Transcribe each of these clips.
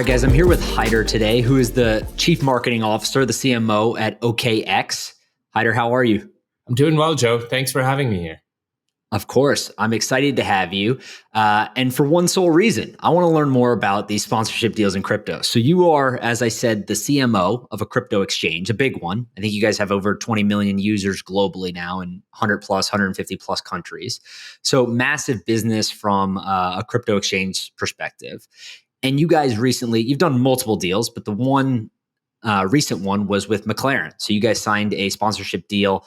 right, guys, I'm here with Haider today, who is the Chief Marketing Officer, the CMO at OKX. Haider, how are you? I'm doing well, Joe. Thanks for having me here. Of course, I'm excited to have you. And for one sole reason, I want to learn more about these sponsorship deals in crypto. So you are, as I said, the CMO of a crypto exchange, a big one. I think you guys have over 20 million users globally now in 100 plus, 150 plus countries. So massive business from a crypto exchange perspective. And you guys recently, you've done multiple deals, but the one recent one was with McLaren. So you guys signed a sponsorship deal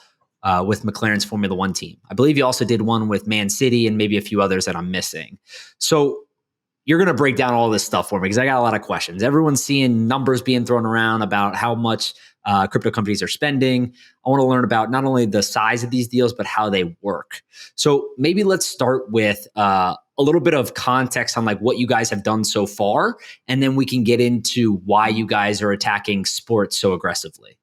with McLaren's Formula One team. I believe you also did one with Man City and maybe a few others that I'm missing. So you're going to break down all this stuff for me because I got a lot of questions. Everyone's seeing numbers being thrown around about how much crypto companies are spending. I want to learn about not only the size of these deals, but how they work. So maybe let's start with a little bit of context on like what you guys have done so far, and then we can get into why you guys are attacking sports so aggressively.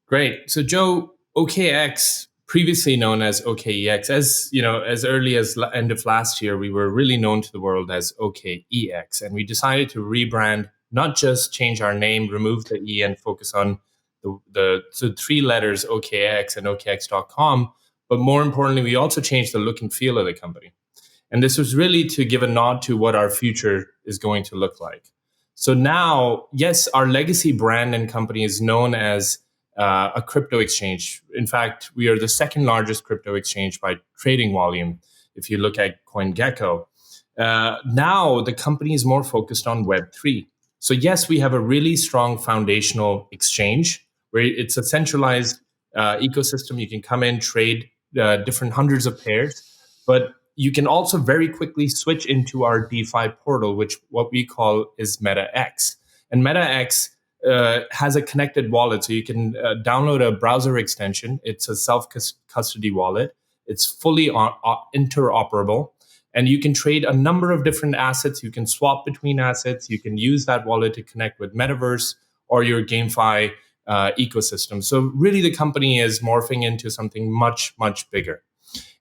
Great. So Joe, OKX, previously known as OKEx, as you know, as early as end of last year, we were really known to the world as OKEx, and we decided to rebrand, not just change our name, remove the E, and focus on the three letters OKX and OKEx.com. But more importantly, we also changed the look and feel of the company. And this was really to give a nod to what our future is going to look like. So now, yes, our legacy brand and company is known as a crypto exchange. In fact, we are the second largest crypto exchange by trading volume, if you look at CoinGecko. Now, the company is more focused on Web3. So yes, we have a really strong foundational exchange where it's a centralized ecosystem. You can come in, trade different hundreds of pairs, but you can also very quickly switch into our DeFi portal, which what we call is MetaX. And MetaX has a connected wallet. So you can download a browser extension. It's a self-custody wallet. It's fully interoperable. And you can trade a number of different assets. You can swap between assets. You can use that wallet to connect with Metaverse or your GameFi ecosystem. So really the company is morphing into something much, much bigger.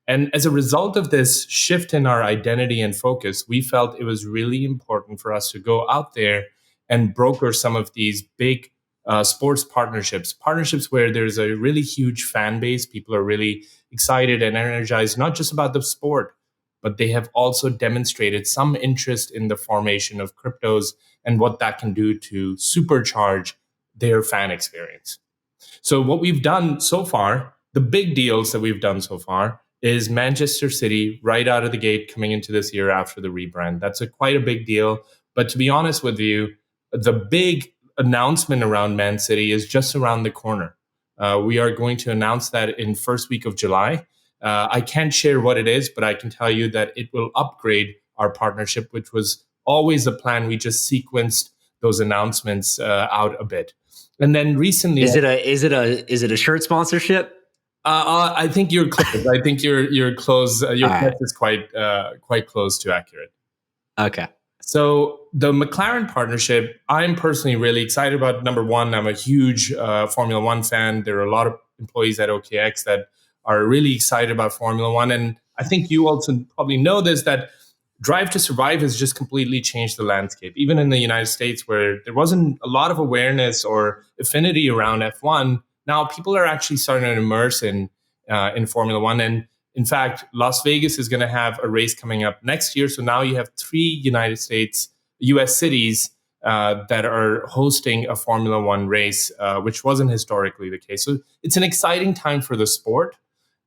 And as a result of this shift in our identity and focus, we felt it was really important for us to go out there and broker some of these big sports partnerships where there's a really huge fan base. People are really excited and energized, not just about the sport, but they have also demonstrated some interest in the formation of cryptos and what that can do to supercharge their fan experience. So what we've done so far, the big deals that we've done so far, is Manchester City right out of the gate coming into this year after the rebrand. That's quite a big deal. But to be honest with you, the big announcement around Man City is just around the corner. We are going to announce that in first week of July. I can't share what it is, but I can tell you that it will upgrade our partnership, which was always a plan. We just sequenced those announcements out a bit. And then recently, is it a shirt sponsorship? I think you're close. I think you're close. Your guess is quite close to accurate. Okay. So the McLaren partnership, I'm personally really excited about. Number one, I'm a huge Formula One fan. There are a lot of employees at OKX that are really excited about Formula One. And I think you also probably know this, that Drive to Survive has just completely changed the landscape. Even in the United States, where there wasn't a lot of awareness or affinity around F1, now people are actually starting to immerse in Formula One. And in fact, Las Vegas is going to have a race coming up next year. So now you have 3 US cities that are hosting a Formula One race, which wasn't historically the case. So it's an exciting time for the sport.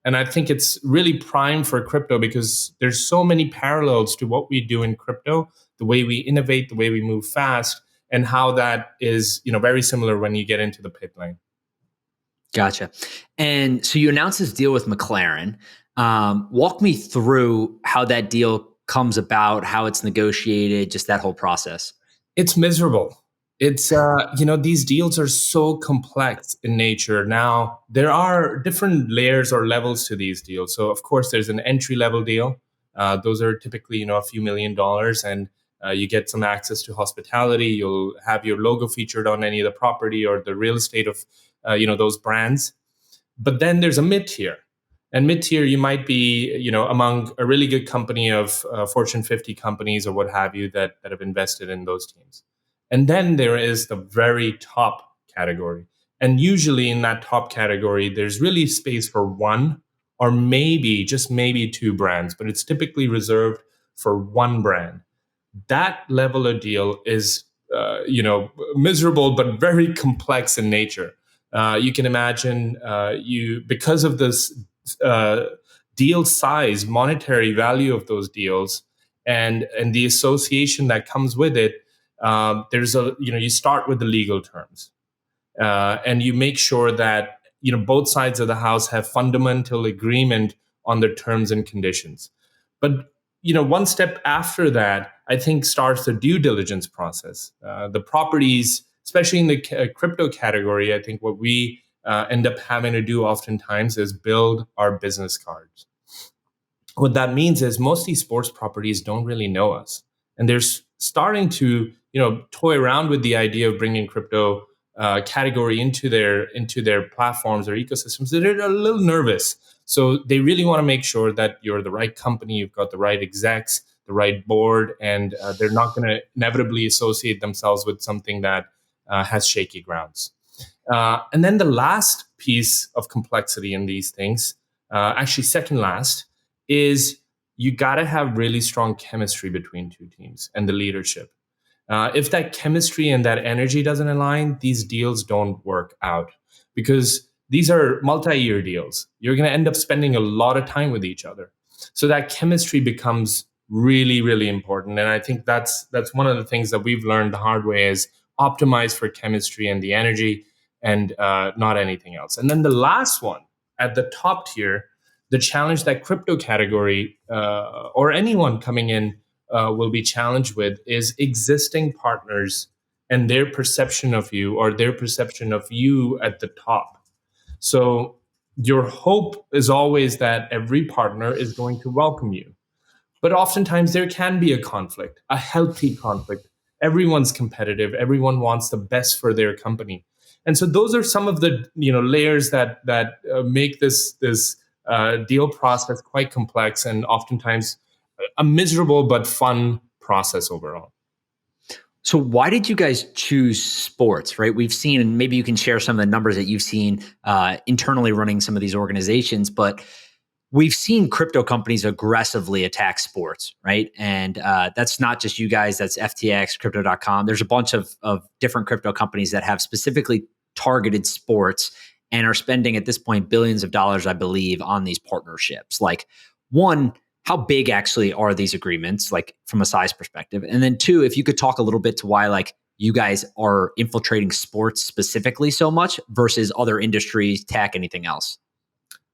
And I think it's really prime for crypto because there's so many parallels to what we do in crypto, the way we innovate, the way we move fast, and how that is, very similar when you get into the pit lane. Gotcha. And so you announced this deal with McLaren. Walk me through how that deal comes about, how it's negotiated, just that whole process. It's miserable. It's, these deals are so complex in nature. Now, there are different layers or levels to these deals. So, of course, there's an entry-level deal. Those are typically, a few $1 million, and you get some access to hospitality. You'll have your logo featured on any of the property or the real estate of those brands. But then there's a mid-tier. And mid-tier, you might be, among a really good company of Fortune 50 companies or what have you that have invested in those teams. And then there is the very top category. And usually in that top category, there's really space for one or maybe, just maybe two brands, but it's typically reserved for one brand. That level of deal is, miserable, but very complex in nature. You can imagine because of this uh, deal size, monetary value of those deals, and the association that comes with it. You start with the legal terms, and you make sure that both sides of the house have fundamental agreement on the terms and conditions. But one step after that, I think, starts the due diligence process. The properties, especially in the crypto category, I think what we end up having to do oftentimes is build our business cards. What that means is most of these sports properties don't really know us, and they're starting to toy around with the idea of bringing crypto category into their platforms or ecosystems. They're a little nervous, so they really want to make sure that you're the right company, you've got the right execs, the right board, and they're not going to inevitably associate themselves with something that has shaky grounds. And then the last piece of complexity in these things, actually second last, is you got to have really strong chemistry between two teams and the leadership. If that chemistry and that energy doesn't align, these deals don't work out, because these are multi-year deals. You're going to end up spending a lot of time with each other. So that chemistry becomes really, really important. And I think that's one of the things that we've learned the hard way, is optimize for chemistry and the energy, and not anything else. And then the last one at the top tier, the challenge that crypto category or anyone coming in will be challenged with, is existing partners and their perception of you, or their perception of you at the top. So your hope is always that every partner is going to welcome you. But oftentimes there can be a conflict, a healthy conflict. Everyone's competitive. Everyone wants the best for their company. And so those are some of the layers that make this deal process quite complex, and oftentimes a miserable but fun process overall. So why did you guys choose sports, right? We've seen, and maybe you can share some of the numbers that you've seen internally running some of these organizations, but we've seen crypto companies aggressively attack sports, right? And that's not just you guys, that's FTX, Crypto.com. There's a bunch of different crypto companies that have specifically targeted sports and are spending at this point billions of dollars, I believe, on these partnerships. Like, one, how big actually are these agreements, like from a size perspective? And then two, if you could talk a little bit to why like you guys are infiltrating sports specifically so much versus other industries, tech, anything else.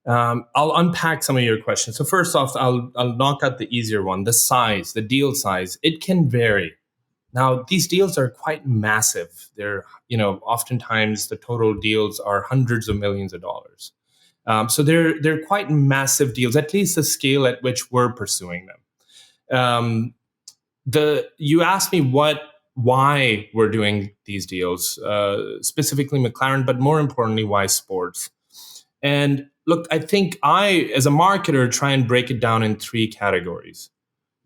I'll unpack some of your questions. So first off, I'll knock out the easier one, the size, the deal size. It can vary. Now, these deals are quite massive. They're, oftentimes the total deals are hundreds of millions of dollars. So they're quite massive deals, at least the scale at which we're pursuing them. You asked me why we're doing these deals, specifically McLaren, but more importantly, why sports. And look, I think I, as a marketer, try and break it down in three categories.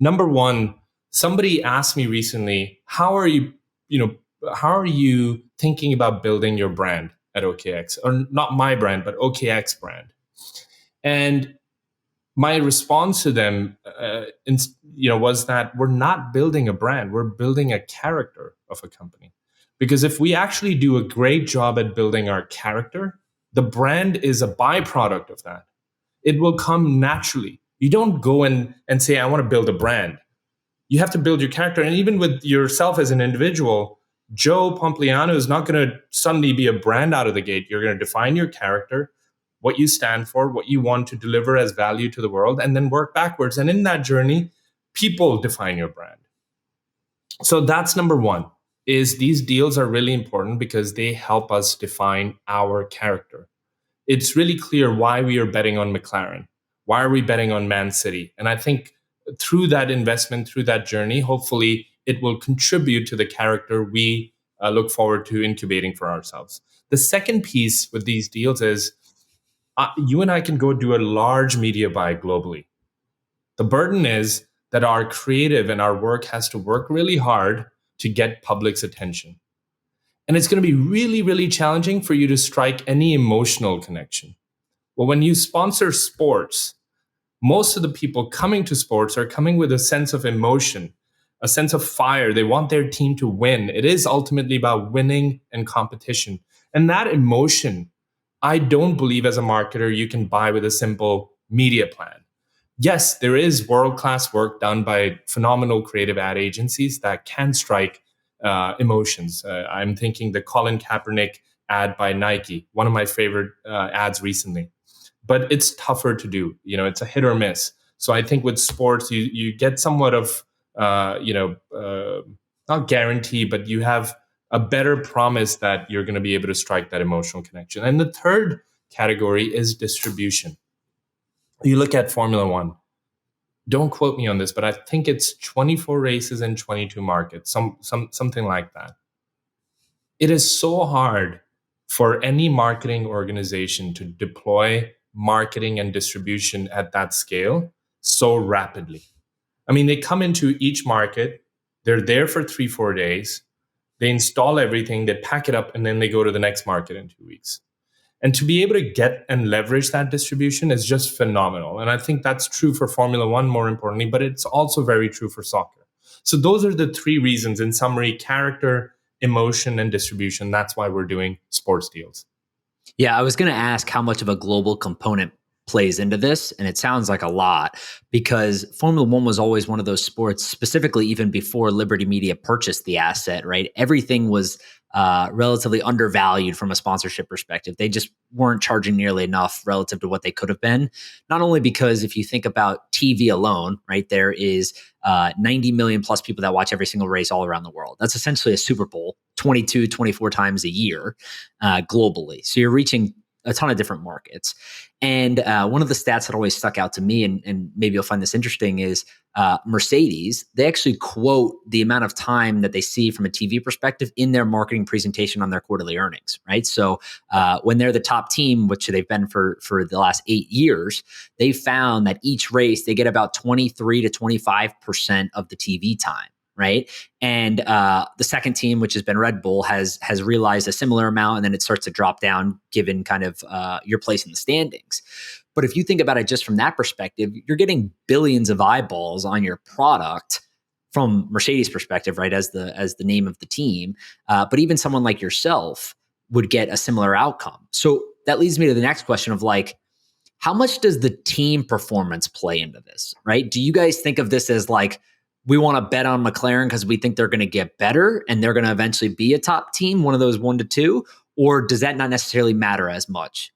Number one, somebody asked me recently, how are you thinking about building your brand at OKEx? Or not my brand, but OKX brand. And my response to them, was that we're not building a brand, we're building a character of a company. Because if we actually do a great job at building our character, the brand is a byproduct of that. It will come naturally. You don't go and say, I want to build a brand. You have to build your character. And even with yourself as an individual, Joe Pompliano is not going to suddenly be a brand out of the gate. You're going to define your character, what you stand for, what you want to deliver as value to the world, and then work backwards. And in that journey, people define your brand. So that's number one, is these deals are really important because they help us define our character. It's really clear why we are betting on McLaren. Why are we betting on Man City? And I think through that investment, through that journey, hopefully it will contribute to the character we look forward to incubating for ourselves. The second piece with these deals is you and I can go do a large media buy globally. The burden is that our creative and our work has to work really hard to get public's attention. And it's going to be really, really challenging for you to strike any emotional connection. Well, when you sponsor sports, most of the people coming to sports are coming with a sense of emotion, a sense of fire. They want their team to win. It is ultimately about winning and competition. And that emotion, I don't believe as a marketer you can buy with a simple media plan. Yes, there is world-class work done by phenomenal creative ad agencies that can strike emotions. I'm thinking the Colin Kaepernick ad by Nike, one of my favorite ads recently. But it's tougher to do. It's a hit or miss. So I think with sports, you get somewhat of, not guarantee, but you have a better promise that you're going to be able to strike that emotional connection. And the third category is distribution. You look at Formula One. Don't quote me on this, but I think it's 24 races in 22 markets, something like that. It is so hard for any marketing organization to deploy marketing and distribution at that scale so rapidly. I mean, they come into each market, they're there for 3-4 days, they install everything, they pack it up, and then they go to the next market in 2 weeks. And to be able to get and leverage that distribution is just phenomenal. And I think that's true for Formula One, more importantly, but it's also very true for soccer. So those are the three reasons, in summary: character, emotion, and distribution. That's why we're doing sports deals. Yeah, I was going to ask how much of a global component plays into this, and it sounds like a lot, because Formula One was always one of those sports, specifically even before Liberty Media purchased the asset, right? Everything was relatively undervalued from a sponsorship perspective. They just weren't charging nearly enough relative to what they could have been. Not only because if you think about TV alone, right, there is 90 million plus people that watch every single race all around the world. That's essentially a Super Bowl 22, 24 times a year globally. So you're reaching a ton of different markets. And one of the stats that always stuck out to me, and maybe you'll find this interesting, is Mercedes. They actually quote the amount of time that they see from a TV perspective in their marketing presentation on their quarterly earnings, right? So when they're the top team, which they've been for the last 8 years, they found that each race, they get about 23 to 25% of the TV time. Right. And the second team, which has been Red Bull, has realized a similar amount, and then it starts to drop down given kind of your place in the standings. But if you think about it just from that perspective, you're getting billions of eyeballs on your product from Mercedes' perspective, right, as the name of the team. But even someone like yourself would get a similar outcome. So that leads me to the next question of like, how much does the team performance play into this, right? Do you guys think of this as like, we want to bet on McLaren because we think they're going to get better and they're going to eventually be a top team, one of those 1 to 2? Or does that not necessarily matter as much?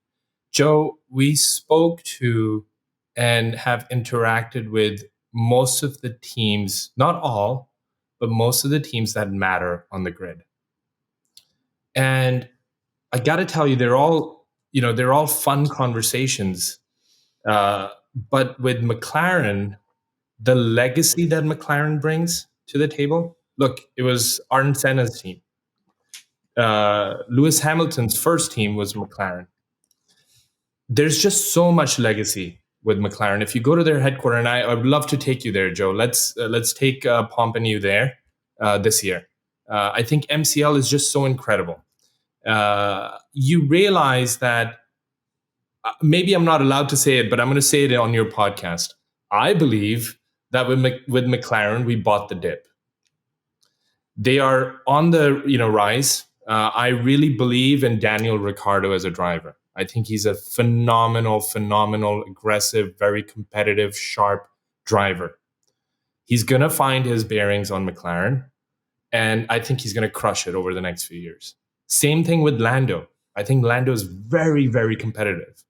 Joe, we spoke to and have interacted with most of the teams, not all, but most of the teams that matter on the grid. And I got to tell you, they're all fun conversations. But with McLaren, the legacy that McLaren brings to the table. Look, it was Ayrton Senna's team. Lewis Hamilton's first team was McLaren. There's just so much legacy with McLaren. If you go to their headquarters, and I would love to take you there, Joe. Let's take Pomp and you there this year. I think MCL is just so incredible. You realize that maybe I'm not allowed to say it, but I'm going to say it on your podcast. I believe that with McLaren, we bought the dip. They are on the rise. I really believe in Daniel Ricciardo as a driver. I think he's a phenomenal, aggressive, very competitive, sharp driver. He's going to find his bearings on McLaren, and I think he's going to crush it over the next few years. Same thing with Lando. I think Lando is very, very competitive.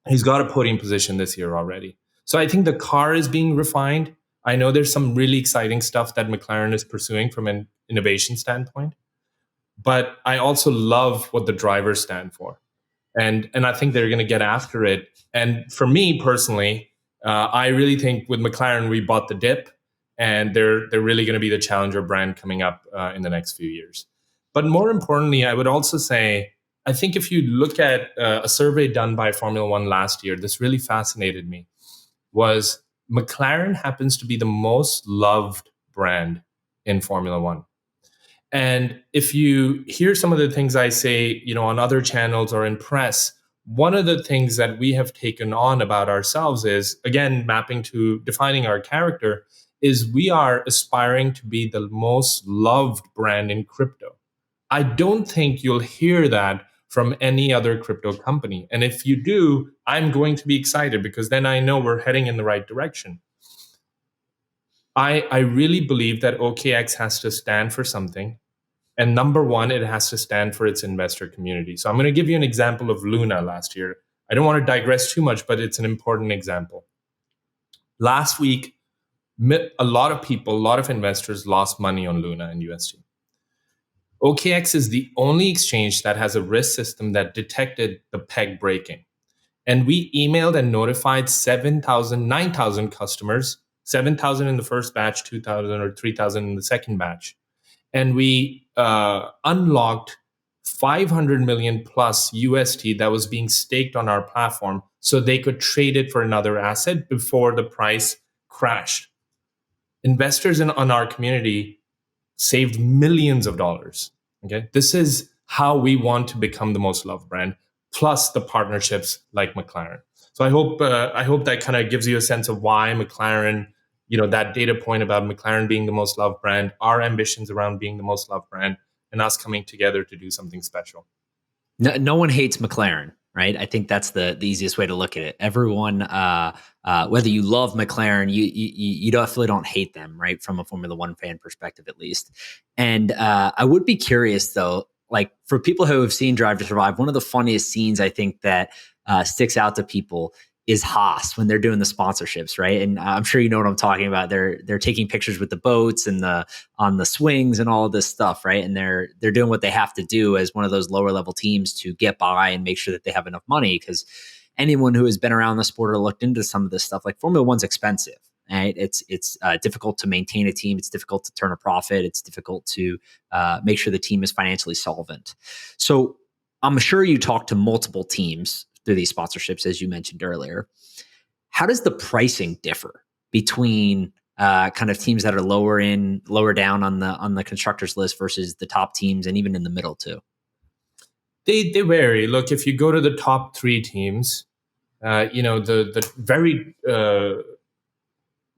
He's got a podium position this year already. So I think the car is being refined. I know there's some really exciting stuff that McLaren is pursuing from an innovation standpoint, but I also love what the drivers stand for. And I think they're going to get after it. And for me personally, I really think with McLaren, we bought the dip, and they're really going to be the challenger brand coming up in the next few years. But more importantly, I would also say, I think if you look at a survey done by Formula One last year, this really fascinated me, was McLaren happens to be the most loved brand in Formula One. And if you hear some of the things I say, on other channels or in press, one of the things that we have taken on about ourselves is, again, mapping to defining our character, is we are aspiring to be the most loved brand in crypto. I don't think you'll hear that from any other crypto company. And if you do, I'm going to be excited because then I know we're heading in the right direction. I really believe that OKX has to stand for something. And number one, it has to stand for its investor community. So I'm going to give you an example of Luna last year. I don't want to digress too much, but it's an important example. Last week, a lot of people, a lot of investors lost money on Luna and USD. OKX is the only exchange that has a risk system that detected the peg breaking. And we emailed and notified 7,000, 9,000 customers, 7,000 in the first batch, 2,000 or 3,000 in the second batch. And we unlocked 500 million plus USD that was being staked on our platform so they could trade it for another asset before the price crashed. Investors on our community saved millions of dollars. Okay, this is how we want to become the most loved brand, plus the partnerships like McLaren. So I hope that kind of gives you a sense of why McLaren, that data point about McLaren being the most loved brand, our ambitions around being the most loved brand, and us coming together to do something special. No one hates McLaren, right? I think that's the easiest way to look at it. Everyone, whether you love McLaren, you definitely don't hate them, right? From a Formula One fan perspective, at least. And I would be curious, though, like for people who have seen Drive to Survive, one of the funniest scenes I think that sticks out to people is Haas when they're doing the sponsorships, right? And I'm sure you know what I'm talking about. They're taking pictures with the boats and on the swings and all of this stuff, right? And they're doing what they have to do as one of those lower level teams to get by and make sure that they have enough money. Because anyone who has been around the sport or looked into some of this stuff, like Formula One's expensive, right? It's difficult to maintain a team. It's difficult to turn a profit. It's difficult to make sure the team is financially solvent. So I'm sure you talk to multiple teams through these sponsorships, as you mentioned earlier. How does the pricing differ between kind of teams that are lower down on the constructors list versus the top teams and even in the middle too? They vary. Look, if you go to the top three teams, the very the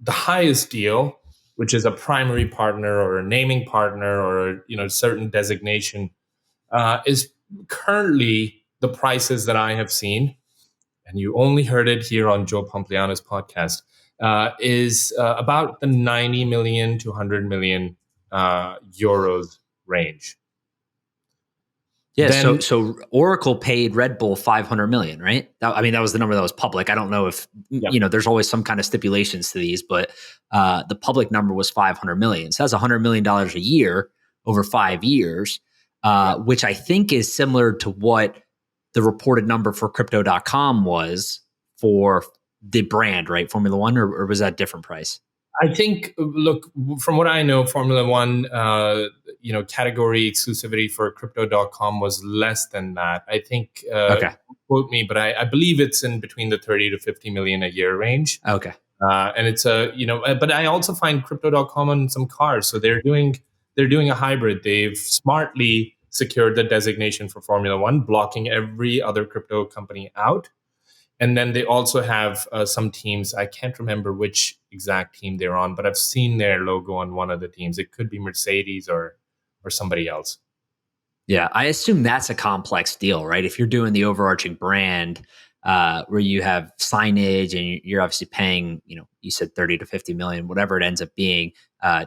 highest deal, which is a primary partner or a naming partner or a certain designation, is currently the prices that I have seen, and you only heard it here on Joe Pompliano's podcast, is about the 90 million to 100 million euros range. Yeah, so Oracle paid Red Bull 500 million, right? That was the number that was public. I don't know if there's always some kind of stipulations to these, but the public number was 500 million. So that's $100 million a year over 5 years, which I think is similar to what the reported number for Crypto.com was for the brand, right? Formula One, or was that a different price? I think, look, from what I know, Formula One, category exclusivity for Crypto.com was less than that. I think, okay. Quote me, but I believe it's in between the 30 to 50 million a year range. Okay. And it's but I also find Crypto.com on some cars. So they're doing a hybrid. They've smartly secured the designation for Formula One, blocking every other crypto company out. And then they also have some teams. I can't remember which exact team they're on, but I've seen their logo on one of the teams. It could be Mercedes or somebody else. Yeah, I assume that's a complex deal, right? If you're doing the overarching brand where you have signage and you're obviously paying, you said 30 to 50 million, whatever it ends up being,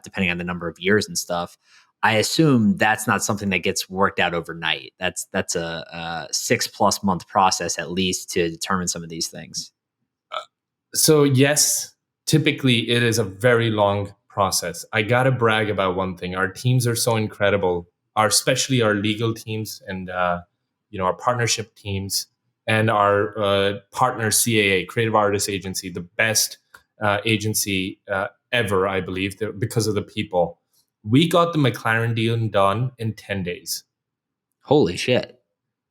depending on the number of years and stuff. I assume that's not something that gets worked out overnight. That's a 6+ month process at least to determine some of these things. So yes, typically it is a very long process. I gotta brag about one thing: our teams are so incredible. Especially our legal teams and our partnership teams and our partner CAA, Creative Artists Agency, the best agency ever, I believe, because of the people. We got the McLaren deal done in 10 days. Holy shit.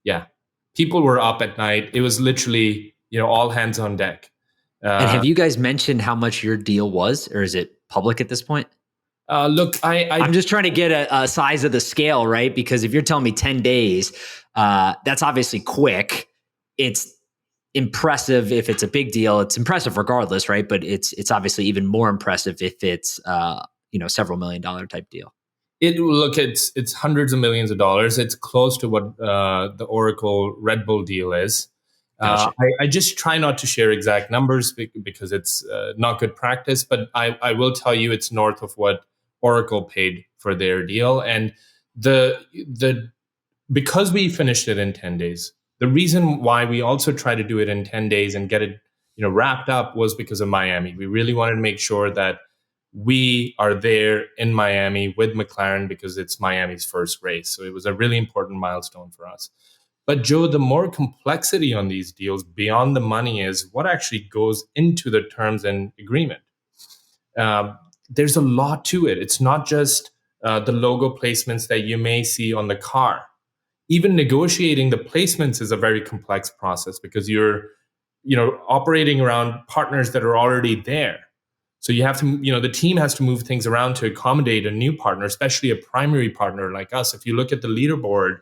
Yeah. People were up at night. It was literally, all hands on deck. And have you guys mentioned how much your deal was, or is it public at this point? Look, I'm just trying to get a size of the scale, right? Because if you're telling me 10 days, that's obviously quick. It's impressive if it's a big deal. It's impressive regardless, right? But it's obviously even more impressive if it's several $1 million type deal. It's hundreds of millions of dollars. It's close to what the Oracle Red Bull deal is. Gotcha. I just try not to share exact numbers because it's not good practice, but I will tell you it's north of what Oracle paid for their deal. And the because we finished it in 10 days, the reason why we also try to do it in 10 days and get it wrapped up was because of Miami. We really wanted to make sure that we are there in Miami with McLaren because it's Miami's first race. So it was a really important milestone for us. But Joe, the more complexity on these deals beyond the money is what actually goes into the terms and agreement. There's a lot to it. It's not just the logo placements that you may see on the car. Even negotiating the placements is a very complex process because you're operating around partners that are already there. So you have to, the team has to move things around to accommodate a new partner, especially a primary partner like us. If you look at the leaderboard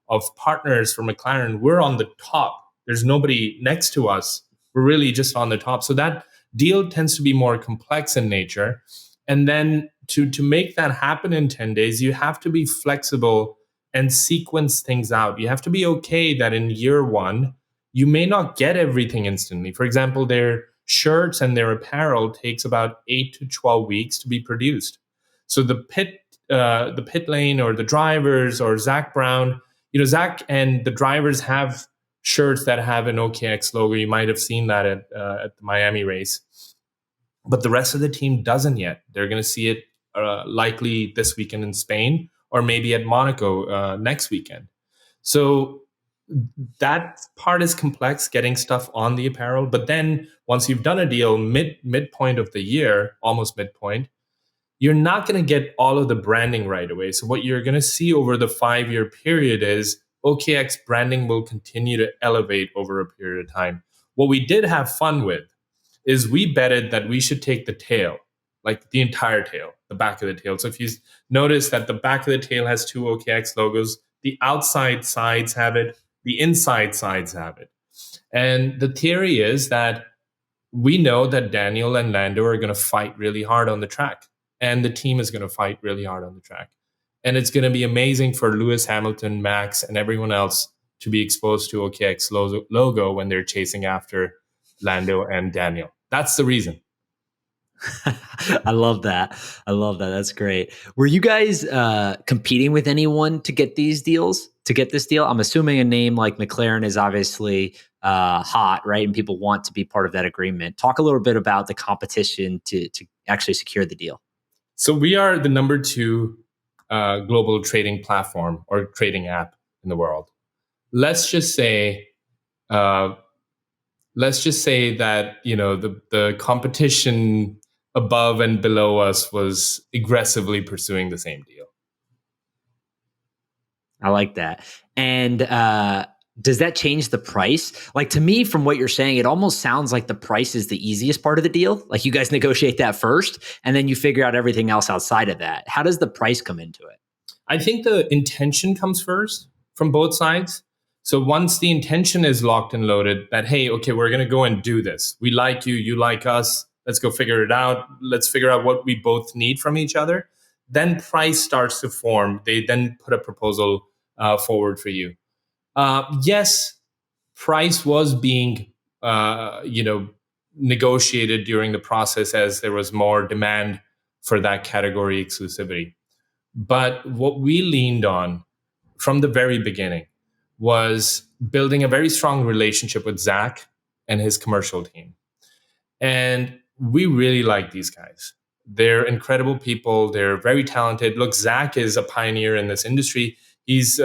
of partners for McLaren, we're on the top. There's nobody next to us. We're really just on the top. So that deal tends to be more complex in nature. And then to make that happen in 10 days, you have to be flexible and sequence things out. You have to be okay that in year one, you may not get everything instantly. For example, their shirts and their apparel takes about 8 to 12 weeks to be produced. So the pit lane or the drivers or Zach Brown, Zach and the drivers have shirts that have an OKEx logo. You might have seen that at the Miami race. But the rest of the team doesn't yet. They're going to see it likely this weekend in Spain or maybe at Monaco next weekend. So that part is complex, getting stuff on the apparel. But then once you've done a deal midpoint of the year, almost midpoint, you're not going to get all of the branding right away. So what you're going to see over the 5-year period is OKX branding will continue to elevate over a period of time. What we did have fun with is we betted that we should take the tail, like the entire tail, the back of the tail. So if you notice that the back of the tail has 2 OKX logos, the outside sides have it, the inside sides have it. And the theory is that we know that Daniel and Lando are going to fight really hard on the track, and the team is going to fight really hard on the track. And it's going to be amazing for Lewis Hamilton, Max, and everyone else to be exposed to OKX logo when they're chasing after Lando and Daniel. That's the reason. I love that. That's great. Were you guys competing with anyone to get these deals, to get this deal? I'm assuming a name like McLaren is obviously hot, right? And people want to be part of that agreement. Talk a little bit about the competition to actually secure the deal. So we are the number 2 global trading platform or trading app in the world. Let's just say that the competition above and below us was aggressively pursuing the same deal. I like that. And does that change the price? Like, to me, from what you're saying, it almost sounds like the price is the easiest part of the deal. Like, you guys negotiate that first, and then you figure out everything else outside of that. How does the price come into it? I think the intention comes first from both sides. So once the intention is locked and loaded, that, hey, okay, we're going to go and do this. We like you, you like us. Let's go figure it out. Let's figure out what we both need from each other. Then price starts to form. They then put a proposal forward for you. Yes, price was being, negotiated during the process as there was more demand for that category exclusivity. But what we leaned on from the very beginning was building a very strong relationship with Zach and his commercial team. And we really like these guys. They're incredible people. They're very talented. Look, Zach is a pioneer in this industry. He's,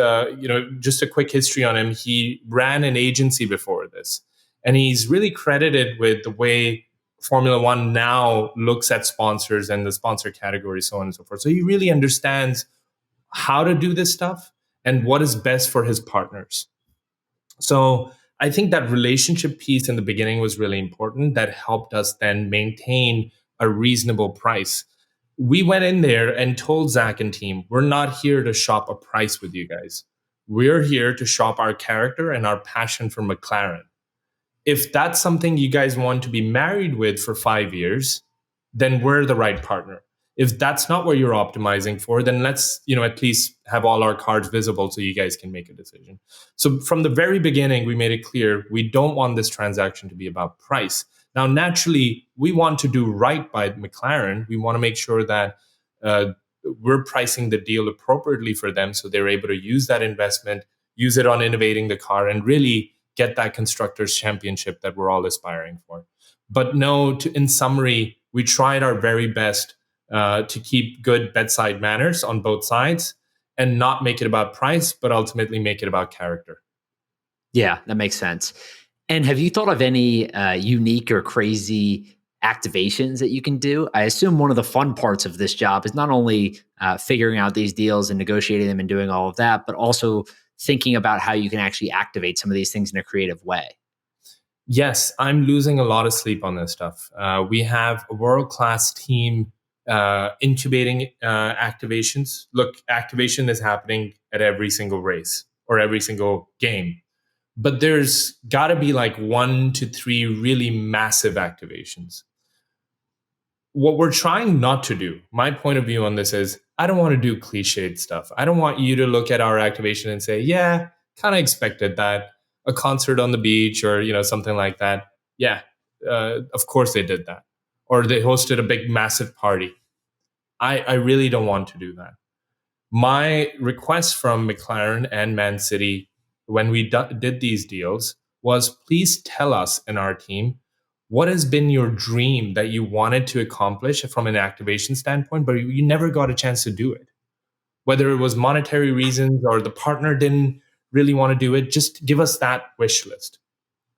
just a quick history on him. He ran an agency before this, and he's really credited with the way Formula One now looks at sponsors and the sponsor category, so on and so forth. So he really understands how to do this stuff and what is best for his partners. So I think that relationship piece in the beginning was really important. That helped us then maintain a reasonable price. We went in there and told Zach and team, we're not here to shop a price with you guys. We're here to shop our character and our passion for McLaren. If that's something you guys want to be married with for 5 years, then we're the right partner. If that's not what you're optimizing for, then let's, at least have all our cards visible so you guys can make a decision. So from the very beginning, we made it clear we don't want this transaction to be about price. Now, naturally, we want to do right by McLaren. We want to make sure that we're pricing the deal appropriately for them so they're able to use that investment, use it on innovating the car, and really get that constructors championship that we're all aspiring for. But no, in summary, we tried our very best to keep good bedside manners on both sides and not make it about price, but ultimately make it about character. Yeah, that makes sense. And have you thought of any unique or crazy activations that you can do? I assume one of the fun parts of this job is not only figuring out these deals and negotiating them and doing all of that, but also thinking about how you can actually activate some of these things in a creative way. Yes, I'm losing a lot of sleep on this stuff. We have a world-class team incubating activations. Look, activation is happening at every single race or every single game. But there's got to be like 1 to 3 really massive activations. What we're trying not to do, my point of view on this is, I don't want to do cliched stuff. I don't want you to look at our activation and say, yeah, kind of expected that. A concert on the beach or, something like that. Yeah, of course they did that. Or they hosted a big, massive party. I really don't want to do that. My request from McLaren and Man City when we did these deals was, please tell us and our team what has been your dream that you wanted to accomplish from an activation standpoint, but you never got a chance to do it. Whether it was monetary reasons or the partner didn't really want to do it, just give us that wish list.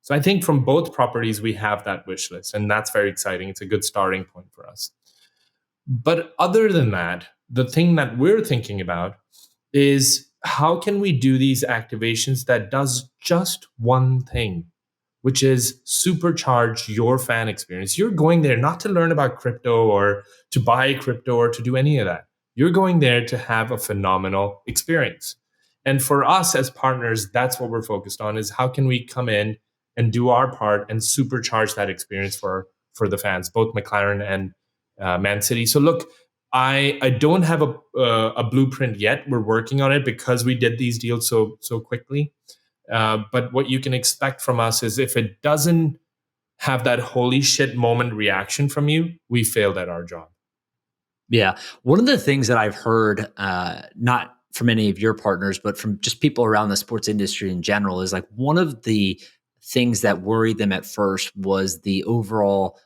So I think from both properties, we have that wish list, and that's very exciting. It's a good starting point for us. But other than that, the thing that we're thinking about is how can we do these activations that does just one thing, which is supercharge your fan experience. You're going there not to learn about crypto or to buy crypto or to do any of that. You're going there to have a phenomenal experience. And for us as partners, that's what we're focused on, is how can we come in and do our part and supercharge that experience for the fans, both McLaren and Man City. So look, I don't have a blueprint yet. We're working on it because we did these deals so quickly. But what you can expect from us is if it doesn't have that holy shit moment reaction from you, we failed at our job. Yeah. One of the things that I've heard, not from any of your partners, but from just people around the sports industry in general, is like one of the things that worried them at first was the overall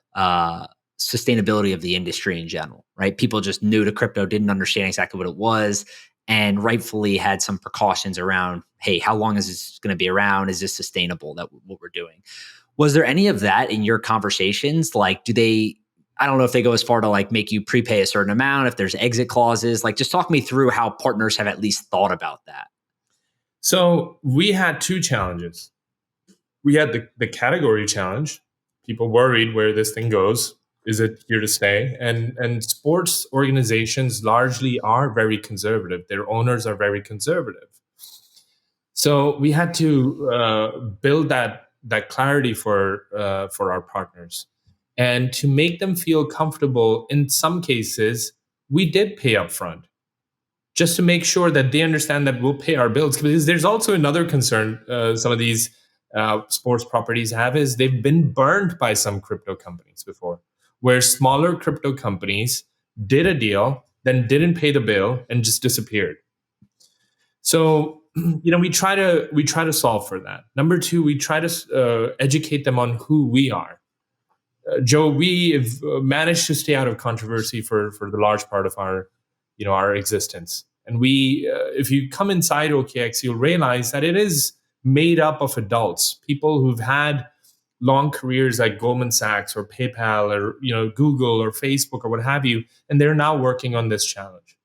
sustainability of the industry in general, right? People just new to crypto, didn't understand exactly what it was, and rightfully had some precautions around, hey, how long is this going to be around? Is this sustainable, that what we're doing? Was there any of that in your conversations? Like, do they, I don't know if they go as far to like make you prepay a certain amount, if there's exit clauses, like just talk me through how partners have at least thought about that. So we had 2 challenges. We had the category challenge. People worried where this thing goes. Is it here to stay? And sports organizations largely are very conservative. Their owners are very conservative. So we had to build that clarity for our partners, and to make them feel comfortable. In some cases, we did pay upfront, just to make sure that they understand that we'll pay our bills. Because there's also another concern some of these sports properties have, is they've been burned by some crypto companies before, where smaller crypto companies did a deal, then didn't pay the bill and just disappeared. So, we try to solve for that. Number 2, we try to educate them on who we are. Joe, we have managed to stay out of controversy for the large part of our existence. And if you come inside OKEx, you'll realize that it is made up of adults, people who've had long careers like Goldman Sachs or PayPal or Google or Facebook or what have you, and they're now working on this challenge.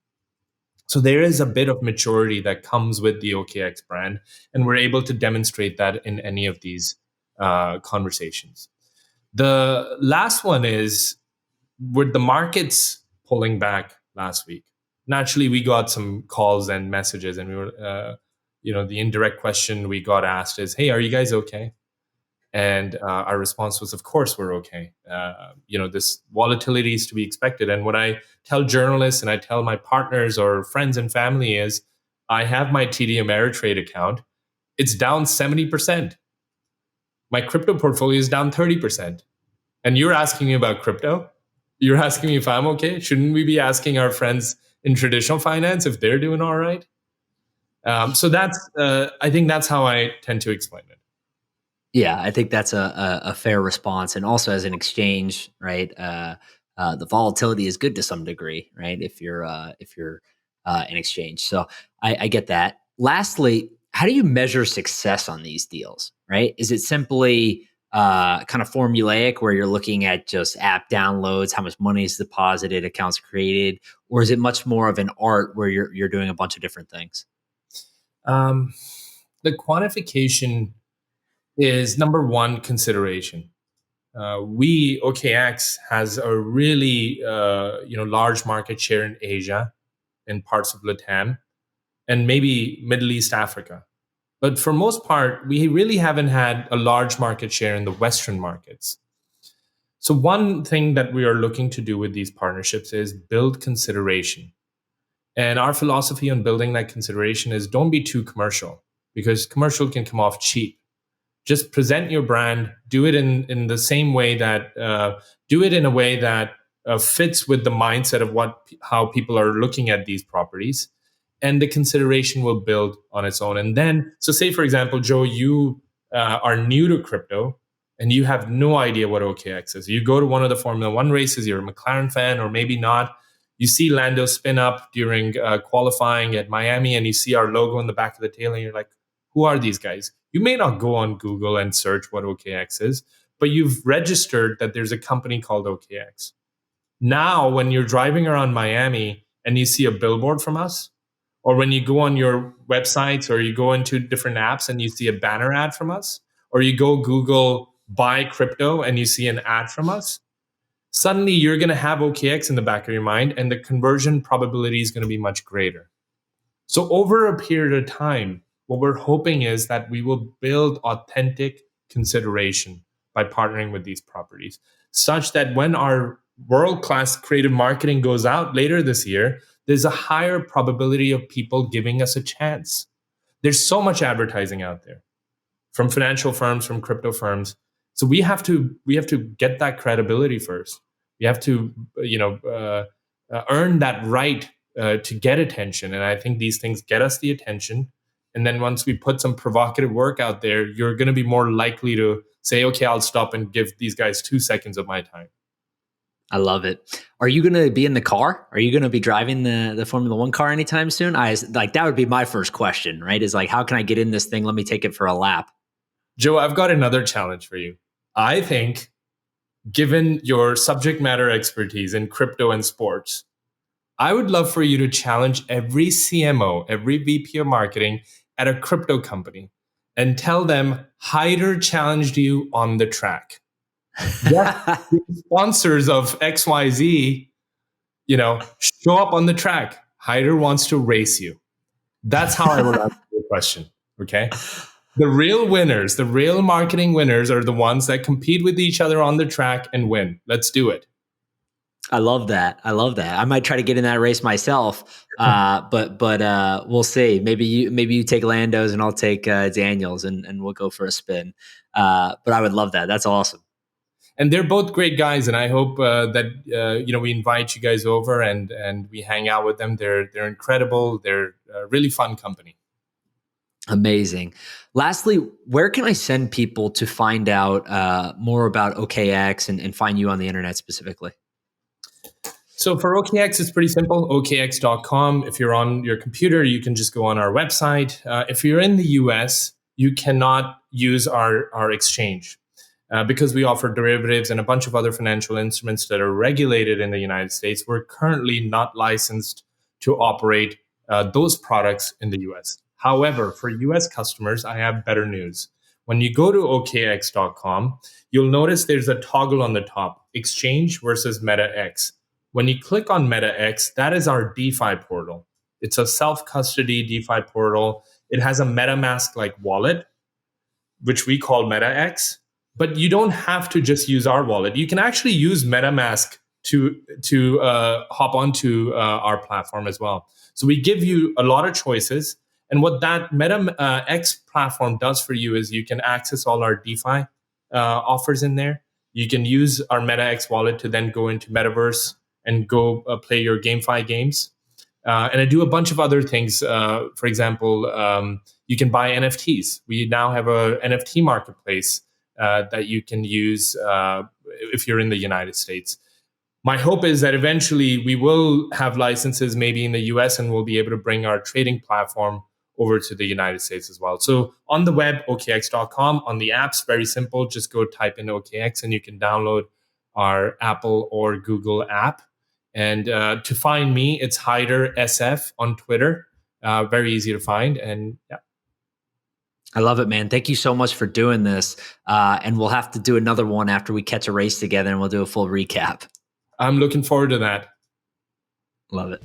So there is a bit of maturity that comes with the OKX brand, and we're able to demonstrate that in any of these conversations. The last one is, with the markets pulling back last week. Naturally, we got some calls and messages, and we were, the indirect question we got asked is, "Hey, are you guys okay?" And our response was, "Of course, we're okay. This volatility is to be expected." And what I tell journalists and I tell my partners or friends and family is, I have my TD Ameritrade account. It's down 70%. My crypto portfolio is down 30%. And you're asking me about crypto? You're asking me if I'm okay? Shouldn't we be asking our friends in traditional finance if they're doing all right? So I think that's how I tend to explain it. Yeah, I think that's a fair response, and also as an exchange, right? The volatility is good to some degree, right? If you're an exchange, so I get that. Lastly, how do you measure success on these deals? Right? Is it simply kind of formulaic, where you're looking at just app downloads, how much money is deposited, accounts created, or is it much more of an art where you're doing a bunch of different things? The quantification is number one consideration. We OKX has a really large market share in Asia, in parts of Latam, and maybe Middle East Africa. But for most part, we really haven't had a large market share in the Western markets. So one thing that we are looking to do with these partnerships is build consideration. And our philosophy on building that consideration is don't be too commercial, because commercial can come off cheap. Just present your brand, do it in the same way that do it in a way that fits with the mindset of how people are looking at these properties, and the consideration will build on its own. And then, so say for example, Joe, you are new to crypto and you have no idea what OKX is. You go to one of the Formula One races, you're a McLaren fan, or maybe not. You see Lando spin up during qualifying at Miami, and you see our logo in the back of the tail, and you're like, who are these guys? You may not go on Google and search what OKX is, but you've registered that there's a company called OKX. Now, when you're driving around Miami and you see a billboard from us, or when you go on your websites or you go into different apps and you see a banner ad from us, or you go Google buy crypto and you see an ad from us, suddenly you're going to have OKX in the back of your mind, and the conversion probability is going to be much greater. So over a period of time, what we're hoping is that we will build authentic consideration by partnering with these properties, such that when our world-class creative marketing goes out later this year, there's a higher probability of people giving us a chance. There's so much advertising out there from financial firms, from crypto firms. So we have to get that credibility first. We have to earn that right to get attention. And I think these things get us the attention. And then once we put some provocative work out there, you're going to be more likely to say, okay, I'll stop and give these guys 2 seconds of my time. I love it. Are you going to be in the car? Are you going to be driving the Formula One car anytime soon? That would be my first question, right? Is like, how can I get in this thing? Let me take it for a lap. Joe, I've got another challenge for you. I think, given your subject matter expertise in crypto and sports, I would love for you to challenge every CMO, every VP of marketing at a crypto company and tell them Haider challenged you on the track. Yes, sponsors of XYZ, show up on the track. Haider wants to race you. That's how I would answer your question. Okay. The real winners, the real marketing winners are the ones that compete with each other on the track and win. Let's do it. I love that. I might try to get in that race myself, but we'll see. Maybe you take Lando's and I'll take Daniel's, and we'll go for a spin. But I would love that. That's awesome. And they're both great guys, and I hope that we invite you guys over and we hang out with them. They're incredible. They're a really fun company. Amazing. Lastly, where can I send people to find out more about OKX and find you on the internet specifically? So for OKX, it's pretty simple, OKX.com. If you're on your computer, you can just go on our website. If you're in the US, you cannot use our exchange because we offer derivatives and a bunch of other financial instruments that are regulated in the United States. We're currently not licensed to operate those products in the US. However, for US customers, I have better news. When you go to OKX.com, you'll notice there's a toggle on the top, exchange versus MetaX. When you click on MetaX, that is our DeFi portal. It's a self-custody DeFi portal. It has a MetaMask-like wallet, which we call MetaX. But you don't have to just use our wallet. You can actually use MetaMask to hop onto our platform as well. So we give you a lot of choices. And what that MetaX platform does for you is you can access all our DeFi offers in there. You can use our MetaX wallet to then go into Metaverse and go play your GameFi games. And I do a bunch of other things. For example, you can buy NFTs. We now have a NFT marketplace that you can use if you're in the United States. My hope is that eventually we will have licenses maybe in the US, and we'll be able to bring our trading platform over to the United States as well. So on the web, OKEx.com, on the apps, very simple. Just go type in OKEx and you can download our Apple or Google app. And to find me, it's Haider SF on Twitter. Very easy to find. And yeah. I love it, man. Thank you so much for doing this. And we'll have to do another one after we catch a race together, and we'll do a full recap. I'm looking forward to that. Love it.